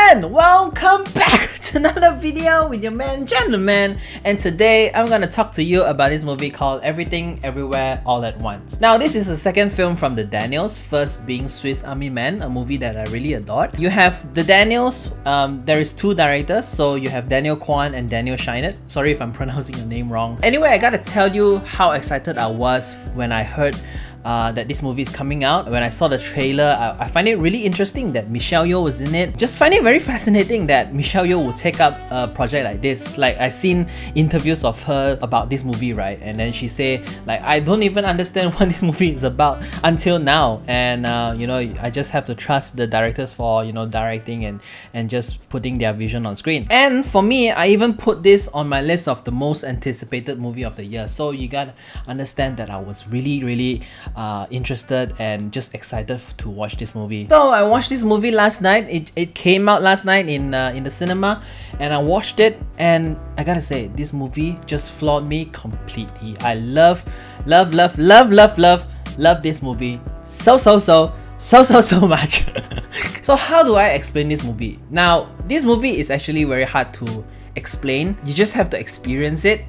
gentlemen, welcome back to another video with your man Gentleman, and today I'm gonna talk to you about this movie called Everything Everywhere All at Once. Now this is the second film from the Daniels, first being Swiss Army Man, a movie that I really adored. You have the Daniels, there is two directors, so you have Daniel Kwan and Daniel Scheinert. Sorry if I'm pronouncing your name wrong. Anyway, I gotta tell you how excited I was when I heard that this movie is coming out. When I saw the trailer, I find it really interesting that Michelle Yeoh was in it. Just find it very fascinating that Michelle Yeoh would take up a project like this. Like, I've seen interviews of her about this movie, right? And then she say, like, I don't even understand what this movie is about until now. And you know, I just have to trust the directors for, you know, directing and just putting their vision on screen. And for me, I even put this on my list of the most anticipated movie of the year. So you gotta understand that I was really interested and just excited to watch this movie. So I watched this movie last night. It came out last night in the cinema, and I watched it, and I gotta say, this movie just floored me completely. I love this movie so much. So how do I explain this movie? Now, this movie is actually very hard to explain. You just have to experience it.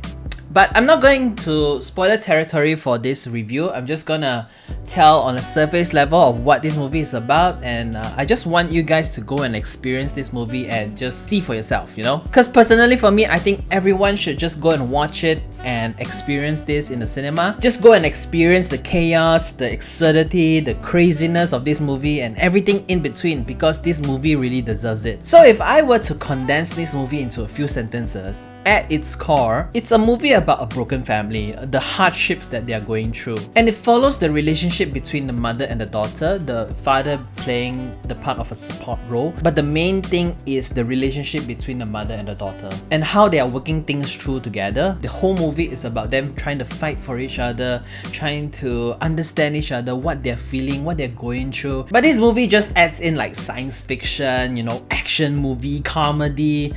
But I'm not going to spoiler territory for this review. I'm just gonna tell on a surface level of what this movie is about, and I just want you guys to go and experience this movie and just see for yourself, you know? Because personally for me, I think everyone should just go and watch it and experience this in the cinema. Just go and experience the chaos, the absurdity, the craziness of this movie and everything in between, because this movie really deserves it. So if I were to condense this movie into a few sentences, at its core, it's a movie about a broken family, the hardships that they are going through. And it follows the relationship between the mother and the daughter, the father playing the part of a support role. But the main thing is the relationship between the mother and the daughter and how they are working things through together. The whole movie is about them trying to fight for each other, trying to understand each other, what they're feeling, what they're going through. But this movie just adds in like science fiction, you know, action movie, comedy,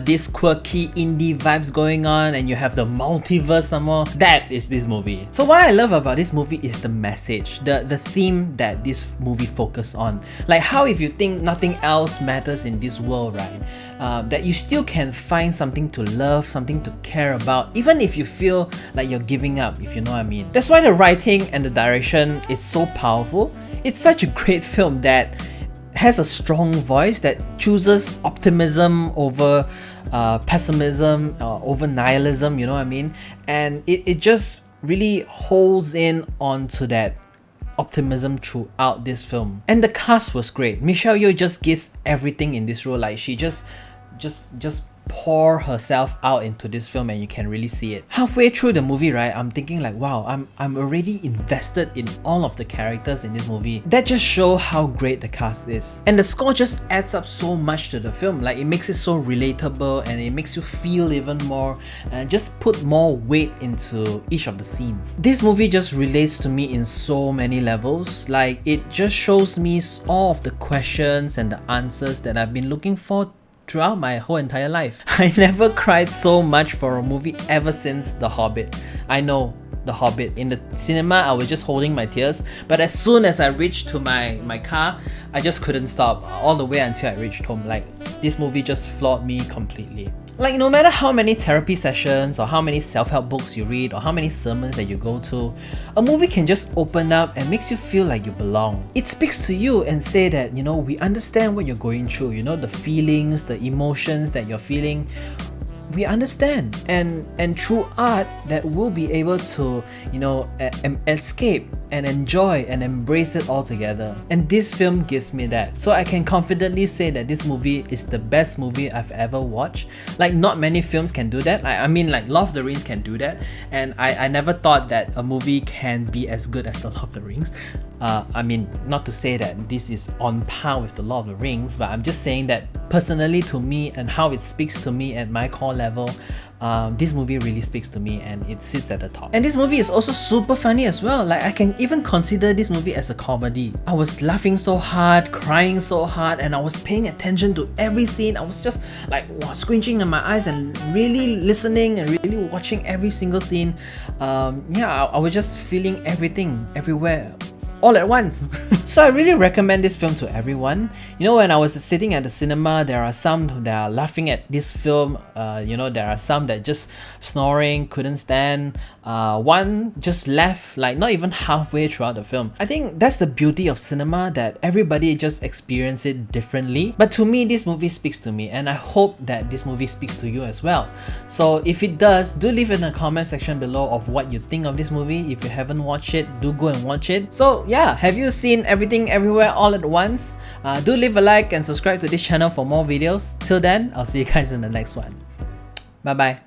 this quirky indie vibes going on, and you have the multiverse some more. That is this movie. So what I love about this movie is the message, the theme that this movie focuses on. Like how if you think nothing else matters in this world, right? That you still can find something to love, something to care about, even if you feel like you're giving up, if you know what I mean. That's why the writing and the direction is so powerful. It's such a great film that has a strong voice that chooses optimism over pessimism, over nihilism, you know what I mean? And it just really holds in onto that optimism throughout this film. And the cast was great. Michelle Yeoh just gives everything in this role. Like, she just pour herself out into this film, and you can really see it. Halfway through the movie, right, I'm thinking like, wow, I'm already invested in all of the characters in this movie. That just shows how great the cast is. And the score just adds up so much to the film. Like, it makes it so relatable, and it makes you feel even more, and just put more weight into each of the scenes. This movie just relates to me in so many levels. Like, it just shows me all of the questions and the answers that I've been looking for throughout my whole entire life. I never cried so much for a movie ever since The Hobbit. I know, The Hobbit. In the cinema, I was just holding my tears, but as soon as I reached to my car, I just couldn't stop all the way until I reached home. Like, this movie just floored me completely. Like, no matter how many therapy sessions or how many self-help books you read or how many sermons that you go to, a movie can just open up and makes you feel like you belong. It speaks to you and say that, you know, we understand what you're going through, you know, the feelings, the emotions that you're feeling. We understand, and through art that we'll be able to, you know, escape and enjoy and embrace it all together. And this film gives me that. So I can confidently say that this movie is the best movie I've ever watched. Like, not many films can do that. I mean, like, Lord of the Rings can do that, and I never thought that a movie can be as good as the Lord of the Rings. I mean, not to say that this is on par with the Lord of the Rings, but I'm just saying that personally to me and how it speaks to me at my core level, this movie really speaks to me, and it sits at the top. And this movie is also super funny as well. Like, I can even consider this movie as a comedy. I was laughing so hard, crying so hard, and I was paying attention to every scene. I was just like, wow, squinching in my eyes and really listening and really watching every single scene. Yeah, I was just feeling everything, everywhere, all at once. So I really recommend this film to everyone. You know, when I was sitting at the cinema, there are some that are laughing at this film. You know, there are some that just snoring, couldn't stand. One just left like not even halfway throughout the film. I think that's the beauty of cinema, that everybody just experience it differently. But to me, this movie speaks to me, and I hope that this movie speaks to you as well. So if it does, do leave in the comment section below of what you think of this movie. If you haven't watched it, do go and watch it. So yeah, have you seen Everything Everywhere All at Once? Do leave a like and subscribe to this channel for more videos. Till then, I'll see you guys in the next one. Bye bye.